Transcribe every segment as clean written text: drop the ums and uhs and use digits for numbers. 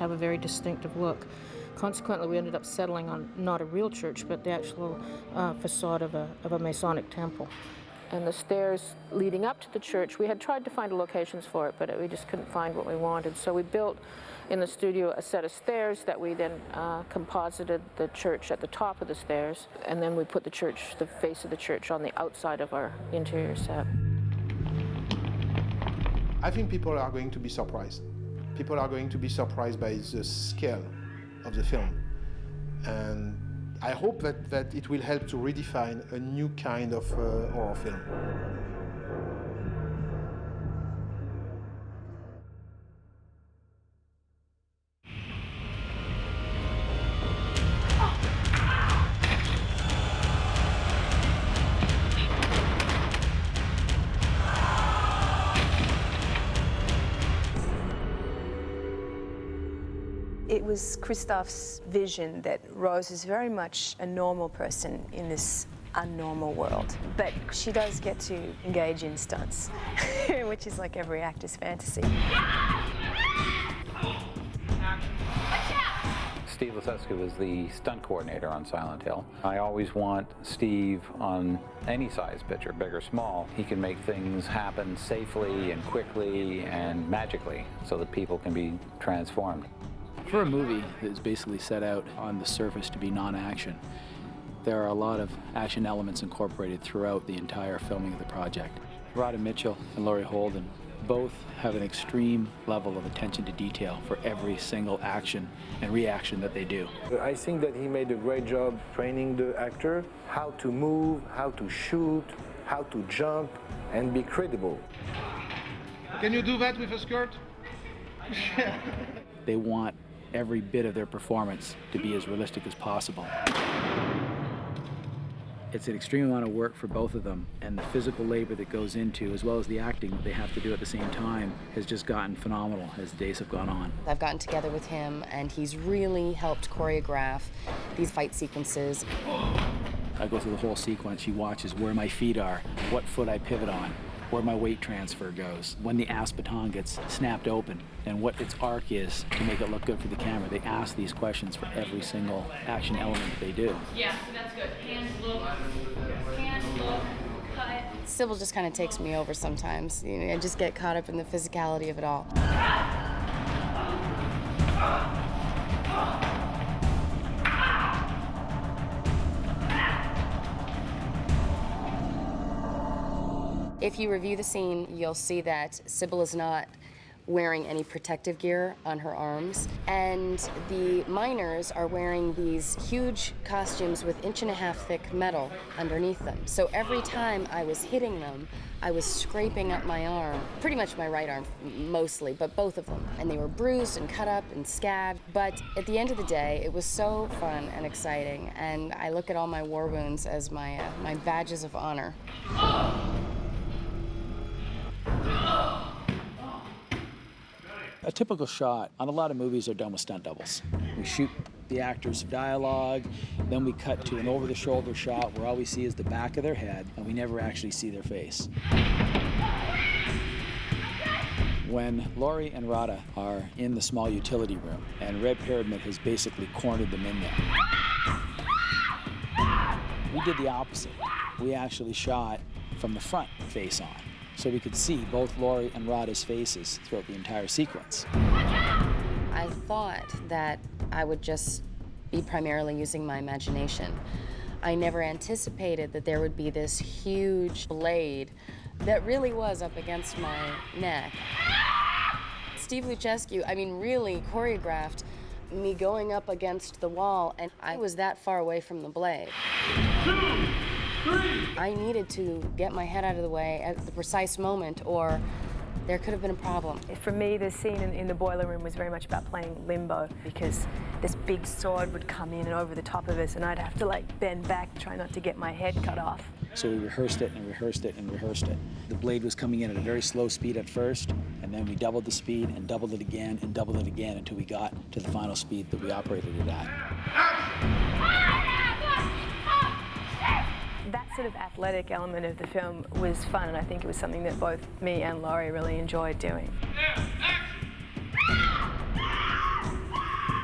have a very distinctive look. Consequently, we ended up settling on not a real church, but the actual facade of a Masonic temple. And the stairs leading up to the church, we had tried to find locations for it, but we just couldn't find what we wanted. So we built in the studio a set of stairs that we then composited the church at the top of the stairs, and then we put the face of the church on the outside of our interior set. I think people are going to be surprised. People are going to be surprised by the scale of the film. And I hope that it will help to redefine a new kind of horror film. It was Christophe's vision that Rose is very much a normal person in this unnormal world. But she does get to engage in stunts, which is like every actor's fantasy. Steve Leseska was the stunt coordinator on Silent Hill. I always want Steve on any size picture, big or small. He can make things happen safely and quickly and magically so that people can be transformed. For a movie that is basically set out on the surface to be non-action, there are a lot of action elements incorporated throughout the entire filming of the project. Radha Mitchell and Laurie Holden both have an extreme level of attention to detail for every single action and reaction that they do. I think that he made a great job training the actor how to move, how to shoot, how to jump, and be credible. Can you do that with a skirt? They want every bit of their performance to be as realistic as possible. It's an extreme amount of work for both of them, and the physical labor that goes into, as well as the acting that they have to do at the same time, has just gotten phenomenal as the days have gone on. I've gotten together with him, and he's really helped choreograph these fight sequences. I go through the whole sequence. He watches where my feet are, what foot I pivot on, where my weight transfer goes, when the ass baton gets snapped open, and what its arc is to make it look good for the camera. They ask these questions for every single action element that they do. Yeah, so that's good. Hands look, cut. Sybil just kind of takes me over sometimes. You know, I just get caught up in the physicality of it all. If you review the scene, you'll see that Sybil is not wearing any protective gear on her arms, and the miners are wearing these huge costumes with 1.5-inch thick metal underneath them. So every time I was hitting them, I was scraping up my arm, pretty much my right arm mostly, but both of them. And they were bruised and cut up and scabbed. But at the end of the day, it was so fun and exciting, and I look at all my war wounds as my badges of honor. A typical shot on a lot of movies are done with stunt doubles. We shoot the actors' dialogue, then we cut to an over-the-shoulder shot where all we see is the back of their head, and we never actually see their face. When Laurie and Radha are in the small utility room, and Red Pyramid has basically cornered them in there, we did the opposite. We actually shot from the front face on, so we could see both Laurie and Radha's faces throughout the entire sequence. I thought that I would just be primarily using my imagination. I never anticipated that there would be this huge blade that really was up against my neck. Steve Lucescu, I mean, really choreographed me going up against the wall, and I was that far away from the blade. 2, 3. I needed to get my head out of the way at the precise moment, or there could have been a problem. For me, the scene in the boiler room was very much about playing limbo, because this big sword would come in and over the top of us, and I'd have to like bend back, try not to get my head cut off. So we rehearsed it and rehearsed it and rehearsed it. The blade was coming in at a very slow speed at first, and then we doubled the speed and doubled it again and doubled it again until we got to the final speed that we operated it at. That sort of athletic element of the film was fun, and I think it was something that both me and Laurie really enjoyed doing.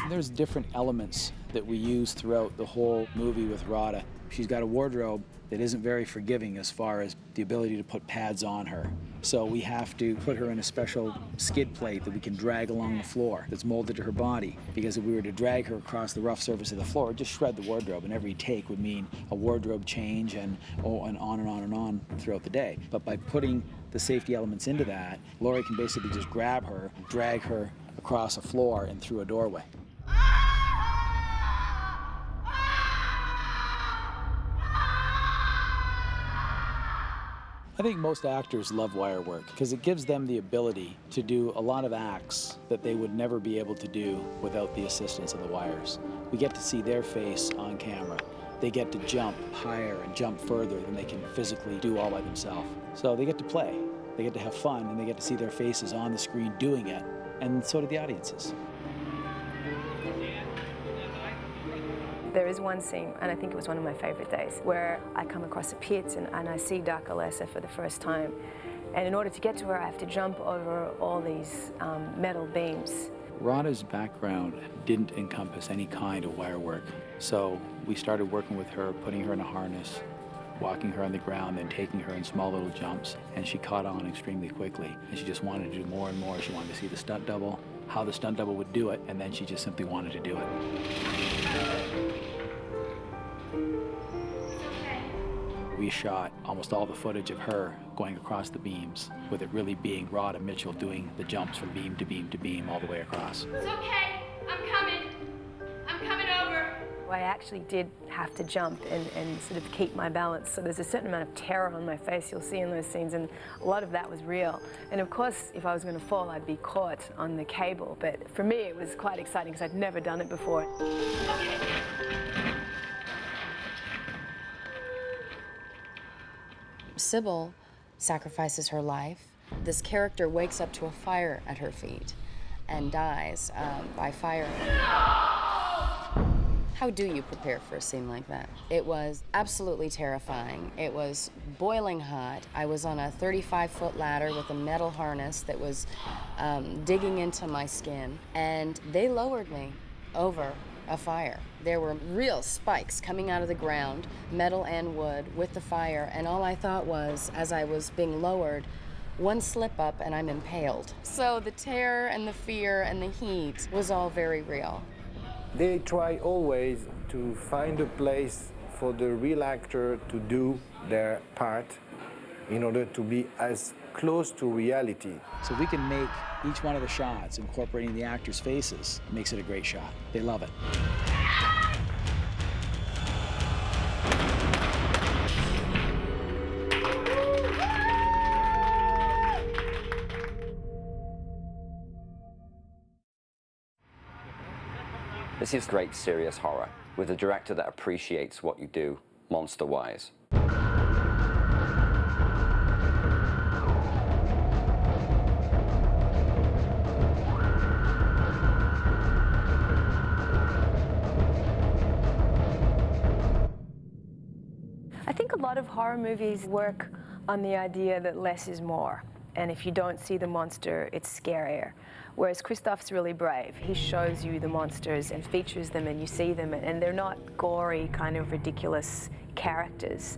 There's different elements that we use throughout the whole movie with Radha. She's got a wardrobe that isn't very forgiving as far as the ability to put pads on her. So we have to put her in a special skid plate that we can drag along the floor that's molded to her body. Because if we were to drag her across the rough surface of the floor, it'd just shred the wardrobe, and every take would mean a wardrobe change and on and on and on throughout the day. But by putting the safety elements into that, Laurie can basically just grab her, drag her across a floor and through a doorway. I think most actors love wire work because it gives them the ability to do a lot of acts that they would never be able to do without the assistance of the wires. We get to see their face on camera. They get to jump higher and jump further than they can physically do all by themselves. So they get to play, they get to have fun, and they get to see their faces on the screen doing it, and so do the audiences. There is one scene, and I think it was one of my favorite days, where I come across a pit and I see Dark Alessa for the first time. And in order to get to her, I have to jump over all these metal beams. Radha's background didn't encompass any kind of wire work. So we started working with her, putting her in a harness, walking her on the ground, then taking her in small little jumps. And she caught on extremely quickly. And she just wanted to do more and more. She wanted to see the stunt double, how the stunt double would do it, and then she just simply wanted to do it. We shot almost all the footage of her going across the beams, with it really being Radha Mitchell doing the jumps from beam to beam to beam all the way across. It's okay. I'm coming. I'm coming over. I actually did have to jump and sort of keep my balance. So there's a certain amount of terror on my face you'll see in those scenes, and a lot of that was real. And of course, if I was going to fall, I'd be caught on the cable. But for me, it was quite exciting because I'd never done it before. Sybil sacrifices her life. This character wakes up to a fire at her feet and dies by fire. How do you prepare for a scene like that? It was absolutely terrifying. It was boiling hot. I was on a 35-foot ladder with a metal harness that was digging into my skin, and they lowered me over a fire. There were real spikes coming out of the ground, metal and wood, with the fire, and all I thought was, as I was being lowered, one slip up and I'm impaled. So the terror and the fear and the heat was all very real. They try always to find a place for the real actor to do their part in order to be as close to reality. So we can make each one of the shots incorporating the actors' faces. It makes it a great shot. They love it. This is great serious horror with a director that appreciates what you do monster-wise. I think a lot of horror movies work on the idea that less is more. And if you don't see the monster, it's scarier. Whereas Christoph's really brave. He shows you the monsters and features them, and you see them, and they're not gory, kind of ridiculous characters.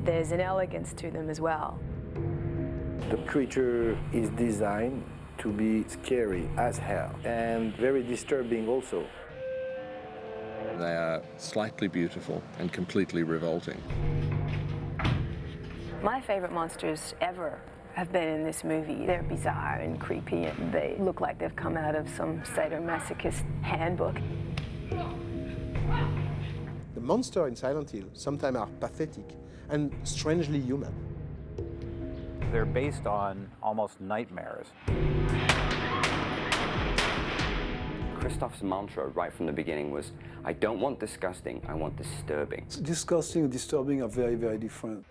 There's an elegance to them as well. The creature is designed to be scary as hell and very disturbing also. They are slightly beautiful and completely revolting. My favorite monsters ever have been in this movie. They're bizarre and creepy, and they look like they've come out of some sadomasochist handbook. The monsters in Silent Hill sometimes are pathetic and strangely human. They're based on almost nightmares. Christoph's mantra right from the beginning was, I don't want disgusting, I want disturbing. Disgusting and disturbing are very, very different.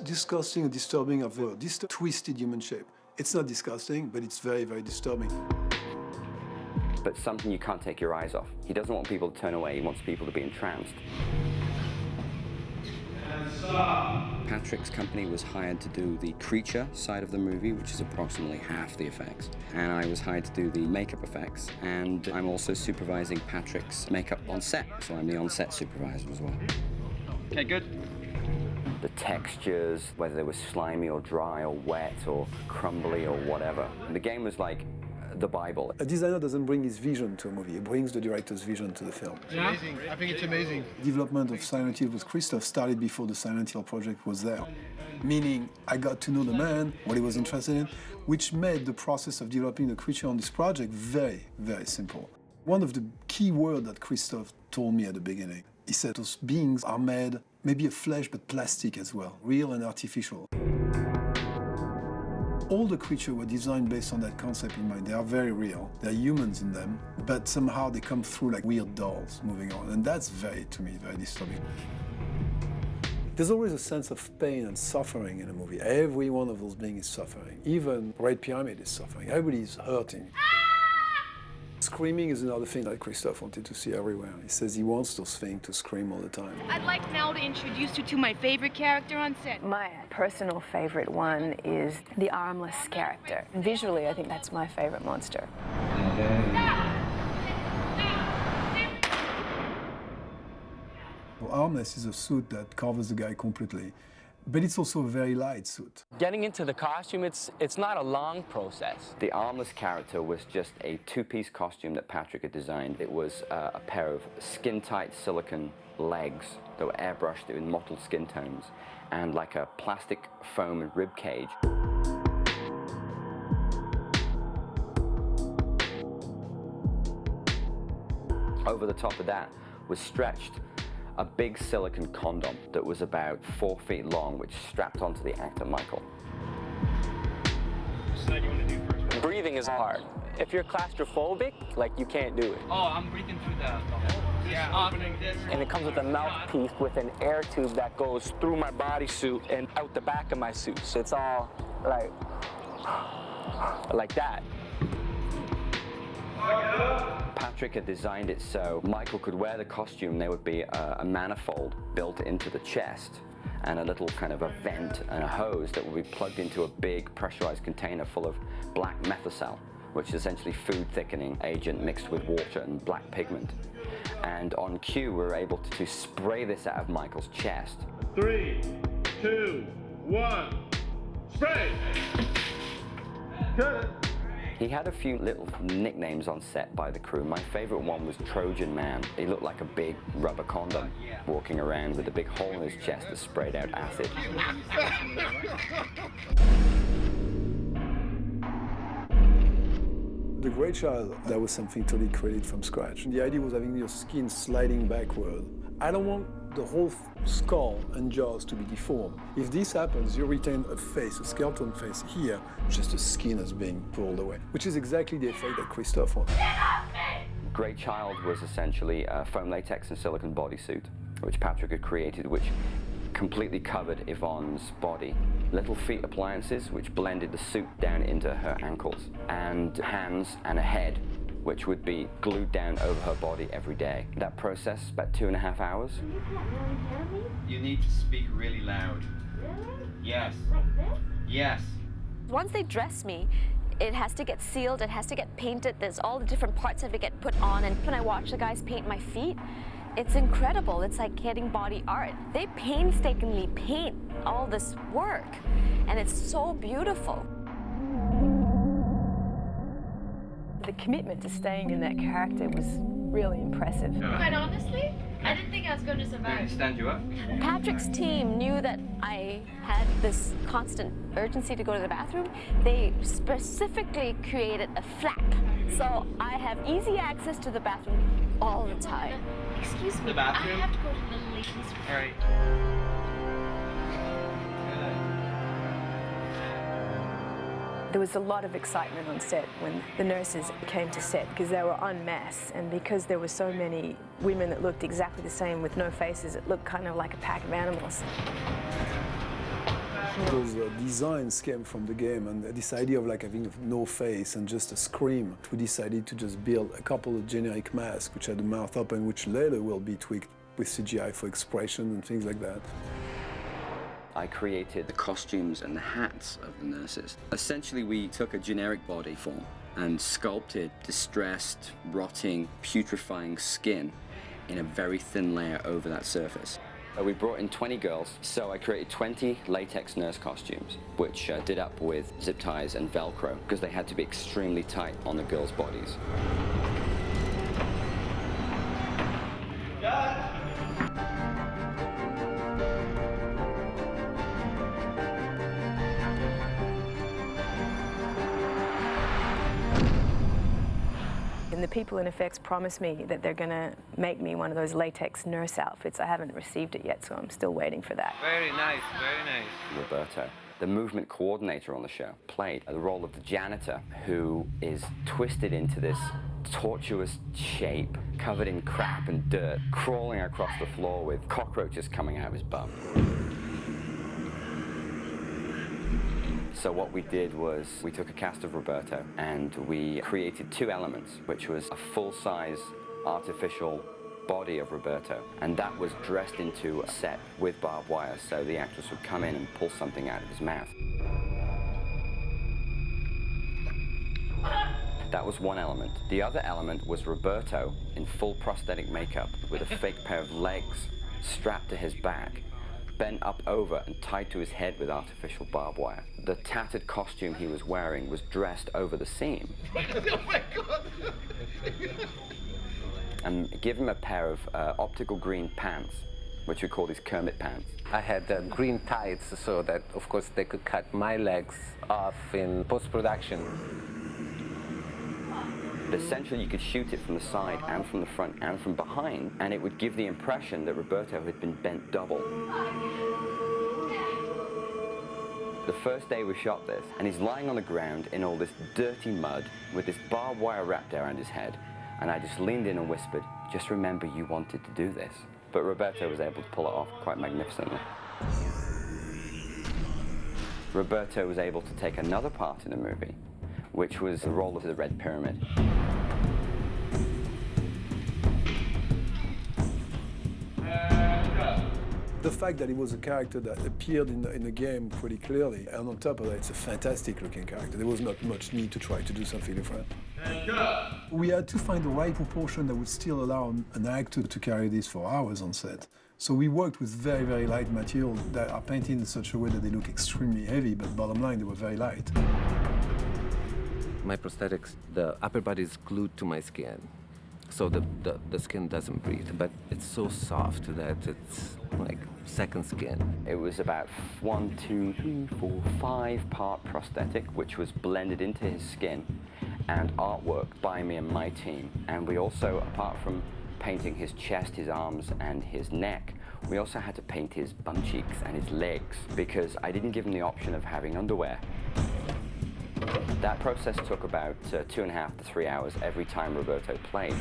Disgusting and disturbing are very twisted human shape. It's not disgusting, but it's very, very disturbing. But something you can't take your eyes off. He doesn't want people to turn away, he wants people to be entranced. And stop. Patrick's company was hired to do the creature side of the movie, which is approximately half the effects. And I was hired to do the makeup effects. And I'm also supervising Patrick's makeup on set, so I'm the on-set supervisor as well. Okay, good. The textures, whether they were slimy or dry or wet or crumbly or whatever. The game was like the Bible. A designer doesn't bring his vision to a movie, he brings the director's vision to the film. It's amazing. I think it's amazing. Development of Silent Hill with Christoph started before the Silent Hill project was there. Meaning, I got to know the man, what he was interested in, which made the process of developing the creature on this project very, very simple. One of the key words that Christoph told me at the beginning, he said those beings are made maybe of flesh, but plastic as well, real and artificial. All the creatures were designed based on that concept in mind. They are very real. There are humans in them, but somehow they come through like weird dolls moving on. And that's to me, very disturbing. There's always a sense of pain and suffering in a movie. Every one of those beings is suffering. Even Red Pyramid is suffering. Everybody is hurting. Screaming is another thing that Christoph wanted to see everywhere. He says he wants those things to scream all the time. I'd like now to introduce you to my favorite character on set. My personal favorite one is the armless character. Visually, I think that's my favorite monster. Well, armless is a suit that covers the guy completely, but it's also a very light suit. Getting into the costume, it's not a long process. The armless character was just a two-piece costume that Patrick had designed. It was a pair of skin-tight silicone legs that were airbrushed in mottled skin tones and like a plastic foam rib cage. Over the top of that was stretched a big silicone condom that was about 4 feet long, which strapped onto the actor Michael. Which side do you want to do first? Breathing is hard. If you're claustrophobic, like, you can't do it. Oh, I'm breathing through the hole. Yeah, opening this. And it comes with a mouthpiece with an air tube that goes through my bodysuit and out the back of my suit. So it's all like that. Patrick had designed it so Michael could wear the costume. There would be a manifold built into the chest and a little kind of a vent and a hose that would be plugged into a big pressurized container full of black methocel, which is essentially food thickening agent mixed with water and black pigment. And on cue, we were able to spray this out of Michael's chest. 3, 2, 1, spray! Cut it. He had a few little nicknames on set by the crew. My favorite one was Trojan Man. He looked like a big rubber condom walking around with a big hole in his chest that sprayed out acid. The Grey Child, that was something totally created from scratch. The idea was having your skin sliding backward. I don't want the whole skull and jaws to be deformed. If this happens, you retain a face, a skeleton face here, just the skin is being pulled away, which is exactly the effect that Christoph wanted. Grey Child was essentially a foam latex and silicone bodysuit, which Patrick had created, which completely covered Yvonne's body. Little feet appliances, which blended the suit down into her ankles, and hands and a head, which would be glued down over her body every day. That process, about 2.5 hours. You need to speak really loud. Really? Yes. Like this? Yes. Once they dress me, it has to get sealed, it has to get painted, there's all the different parts that have to get put on, and when I watch the guys paint my feet, it's incredible. It's like getting body art. They painstakingly paint all this work, and it's so beautiful. The commitment to staying in that character was really impressive. Quite honestly, I didn't think I was going to survive. Stand you up. Patrick's team knew that I had this constant urgency to go to the bathroom. They specifically created a flap, so I have easy access to the bathroom all the time. Excuse me, The bathroom? I have to go to the ladies' room. All right. There was a lot of excitement on set when the nurses came to set because they were en masse, and because there were so many women that looked exactly the same with no faces, it looked kind of like a pack of animals. Those designs came from the game, and this idea of like having no face and just a scream. We decided to just build a couple of generic masks which had the mouth open, which later will be tweaked with CGI for expression and things like that. I created the costumes and the hats of the nurses. Essentially, we took a generic body form and sculpted distressed, rotting, putrefying skin in a very thin layer over that surface. We brought in 20 girls, so I created 20 latex nurse costumes, which did up with zip ties and Velcro, because they had to be extremely tight on the girls' bodies. And the people in effects promised me that they're going to make me one of those latex nurse outfits. I haven't received it yet, so I'm still waiting for that. Very nice, very nice. Roberto, the movement coordinator on the show, played the role of the janitor who is twisted into this tortuous shape, covered in crap and dirt, crawling across the floor with cockroaches coming out of his bum. So what we did was we took a cast of Roberto and we created two elements, which was a full-size artificial body of Roberto, and that was dressed into a set with barbed wire, so the actress would come in and pull something out of his mouth. That was one element. The other element was Roberto in full prosthetic makeup with a fake pair of legs strapped to his back, bent up over and tied to his head with artificial barbed wire. The tattered costume he was wearing was dressed over the seam. Oh my God! And give him a pair of optical green pants, which we call these Kermit pants. I had green tights so that, of course, they could cut my legs off in post-production. Essentially, you could shoot it from the side and from the front and from behind, and it would give the impression that Roberto had been bent double. The first day we shot this, and he's lying on the ground in all this dirty mud with this barbed wire wrapped around his head, and I just leaned in and whispered, "Just remember you wanted to do this." But Roberto was able to pull it off quite magnificently. Roberto was able to take another part in the movie, which was the role of the Red Pyramid. The fact that it was a character that appeared in the game pretty clearly, and on top of that, it's a fantastic looking character. There was not much need to try to do something different. We had to find the right proportion that would still allow an actor to carry this for hours on set. So we worked with very, very light material that are painted in such a way that they look extremely heavy, but bottom line, they were very light. My prosthetics, the upper body is glued to my skin, so the skin doesn't breathe, but it's so soft that it's like second skin. It was about 1, 2, 3, 4, 5 part prosthetic, which was blended into his skin, and artwork by me and my team. And we also, apart from painting his chest, his arms, and his neck, we also had to paint his bum cheeks and his legs, because I didn't give him the option of having underwear. That process took about 2.5 to 3 hours every time Roberto played.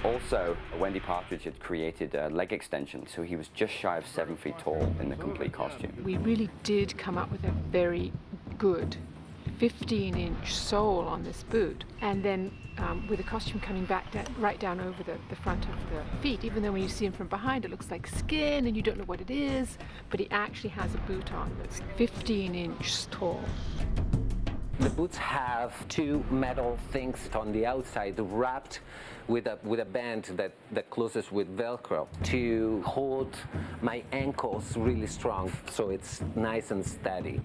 Also, Wendy Partridge had created a leg extension, so he was just shy of 7 feet tall in the complete costume. We really did come up with a very good 15-inch sole on this boot, and then with the costume coming back right down over the front of the feet, even though when you see him from behind it looks like skin and you don't know what it is, but he actually has a boot on that's 15-inch tall. The boots have two metal things on the outside wrapped with a band that closes with Velcro to hold my ankles really strong, so it's nice and steady.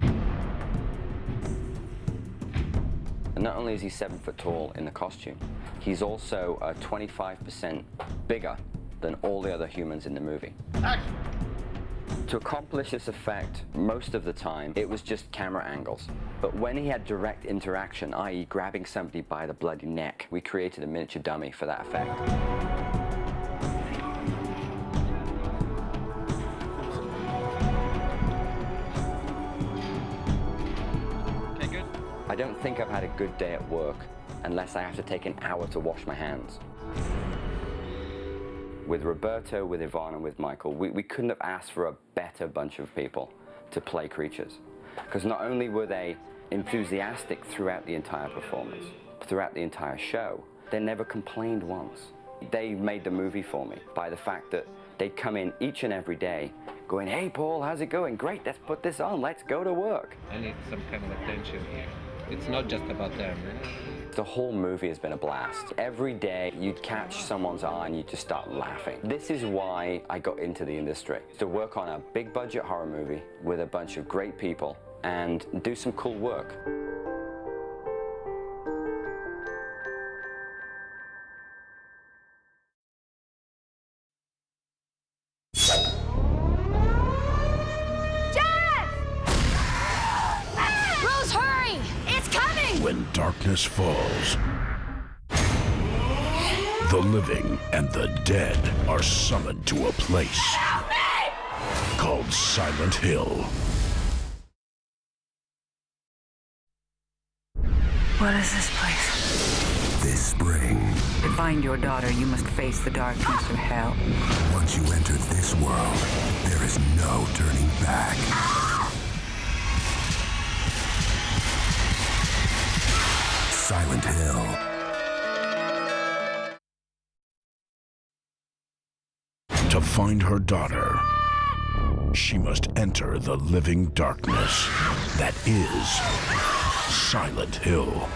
And not only is he 7 foot tall in the costume, he's also 25% bigger than all the other humans in the movie. Action! To accomplish this effect, most of the time, it was just camera angles. But when he had direct interaction, i.e. grabbing somebody by the bloody neck, we created a miniature dummy for that effect. Okay, good. I don't think I've had a good day at work unless I have to take an hour to wash my hands. With Roberto, with Yvonne, and with Michael, we couldn't have asked for a better bunch of people to play creatures. Because not only were they enthusiastic throughout the entire performance, throughout the entire show, they never complained once. They made the movie for me by the fact that they'd come in each and every day going, hey Paul, how's it going? Great, let's put this on, let's go to work. I need some kind of attention here. It's not just about them. The whole movie has been a blast. Every day you'd catch someone's eye and you'd just start laughing. This is why I got into the industry, to work on a big budget horror movie with a bunch of great people and do some cool work. When darkness falls, the living and the dead are summoned to a place called Silent Hill. What is this place? This spring, To find your daughter, you must face the darkness of hell. once you enter this world, there is no turning back. Silent Hill. To find her daughter, she must enter the living darkness that is Silent Hill.